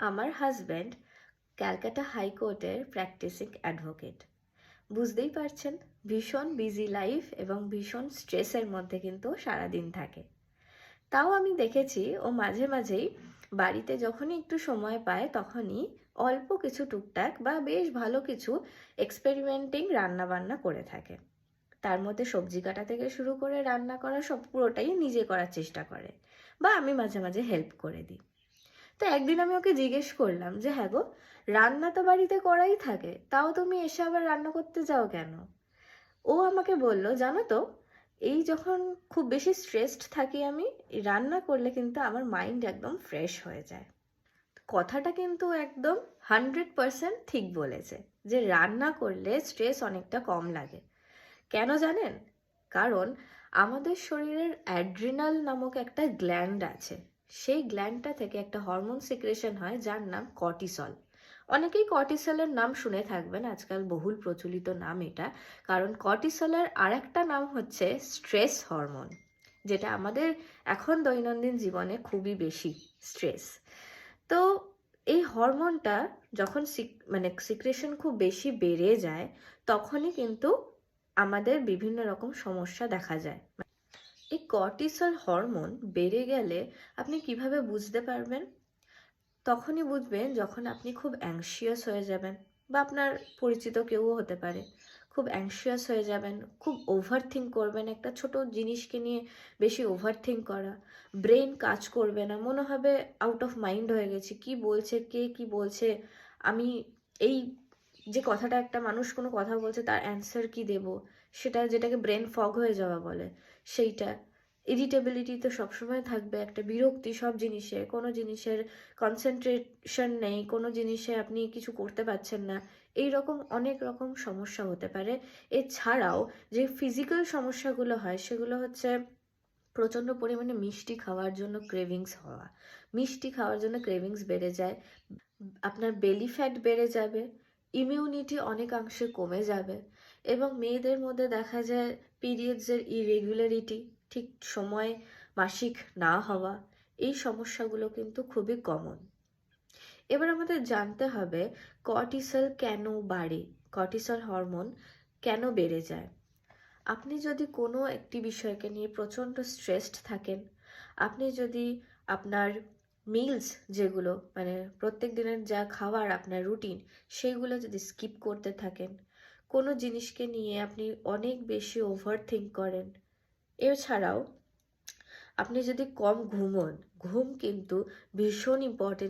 আমার হাজব্যান্ড ক্যালকাটা হাইকোর্টের practising advocate. বুঝতেই পারছেন, ভীষণ বিজি লাইফ এবং ভীষণ স্ট্রেসের মধ্যে কিন্তু সারাদিন থাকে। তাও আমি দেখেছি ও মাঝে মাঝেই বাড়িতে যখনই একটু সময় পায় তখনই অল্প কিছু টুকটাক বা বেশ ভালো কিছু এক্সপেরিমেন্টিং রান্নাবান্না করে থাকে। তার মধ্যে সবজি কাটা থেকে শুরু করে রান্না করা সব পুরোটাই নিজে করার চেষ্টা করে, বা আমি মাঝে মাঝে হেল্প করে দিই। তো একদিন আমি ওকে জিজ্ঞেস করলাম যে, হ্যাঁ গো, রান্না তো বাড়িতে করাই থাকে, তাও তুমি এসে আবার রান্না করতে যাও কেন? ও আমাকে বলল, জানো তো, এই যখন খুব বেশি স্ট্রেসড থাকি আমি, এই রান্না করলে কিন্তু আমার মাইন্ড একদম ফ্রেশ হয়ে যায়। কথাটা কিন্তু একদম 100% ঠিক বলেছে, যে রান্না করলে স্ট্রেস অনেকটা কম লাগে। কেন জানেন? কারণ আমাদের শরীরের অ্যাড্রিনাল নামক একটা গ্ল্যান্ড আছে। সেই গ্ল্যান্ডটা থেকে একটা হরমোন সিক্রেশন হয় যার নাম কর্টিসল। অনেকেই কর্টিসলের নাম শুনে থাকবেন, আজকাল বহুল প্রচলিত নাম এটা। কারণ কর্টিসলের আরেকটা নাম হচ্ছে স্ট্রেস হরমোন, যেটা আমাদের এখন দৈনন্দিন জীবনে খুবই বেশি স্ট্রেস। তো এই হরমোনটা যখন সিক্রেশন খুব বেশি বেড়ে যায়, তখনই কিন্তু আমাদের বিভিন্ন রকম সমস্যা দেখা যায়। এই কর্টিসল হরমোন বেড়ে গেলে আপনি কিভাবে বুঝতে পারবেন? তখনই বুঝবেন যখন আপনি খুব অ্যাংশিয়াস হয়ে যাবেন, বা আপনার পরিচিত কেউও হতে পারে। খুব অ্যাংশিয়াস হয়ে যাবেন, খুব ওভার থিঙ্ক করবেন, একটা ছোট জিনিসকে নিয়ে বেশি ওভার থিঙ্ক করা। ব্রেন কাজ করবে না, মনে হবে আউট অফ মাইন্ড হয়ে গেছি, কি বলছে, কে কি বলছে, আমি এই যে কথাটা, একটা মানুষ কোনো কথা বলছে তার অ্যান্সার কি দেব, সেটা যেটাকে ব্রেন ফগ হয়ে যাওয়া বলে, সেইটা। ইরিটেবিলিটি তো সবসময় থাকবে, একটা বিরক্তি সব জিনিসে, কোনো জিনিসের কনসেন্ট্রেশন নেই, কোনো জিনিসে আপনি কিছু করতে পারছেন না। এই রকম অনেক রকম সমস্যা হতে পারে। এছাড়াও যে ফিজিক্যাল সমস্যাগুলো হয় সেগুলো হচ্ছে প্রচণ্ড পরিমাণে মিষ্টি খাওয়ার জন্য ক্রেভিংস হওয়া। মিষ্টি খাওয়ার জন্য ক্রেভিংস বেড়ে যায়, আপনার বেলি ফ্যাট বেড়ে যাবে, ইমিউনিটি অনেকাংশে কমে যাবে, এবং মেয়েদের মধ্যে দেখা যায় পিরিয়ডসের ইরেগুলারিটি, ঠিক সময় মাসিক না হওয়া, এই সমস্যাগুলো কিন্তু খুবই কমন। এবার আমাদের জানতে হবে কর্টিসল কেন বাড়ে, কর্টিসল হরমোন কেন বেড়ে যায়। আপনি যদি কোনো একটি বিষয়কে নিয়ে প্রচণ্ড স্ট্রেসড থাকেন, আপনি যদি আপনার মিলস, যেগুলো মানে প্রত্যেক দিনের যা খাবার আপনার রুটিন, সেইগুলো যদি স্কিপ করতে থাকেন, কোনো জিনিসকে নিয়ে আপনি অনেক বেশি ওভার থিঙ্ক করেন, এছাড়াও আপনি যদি কম ঘুমোন, ঘুম কিন্তু ভীষণ ইম্পর্টেন্ট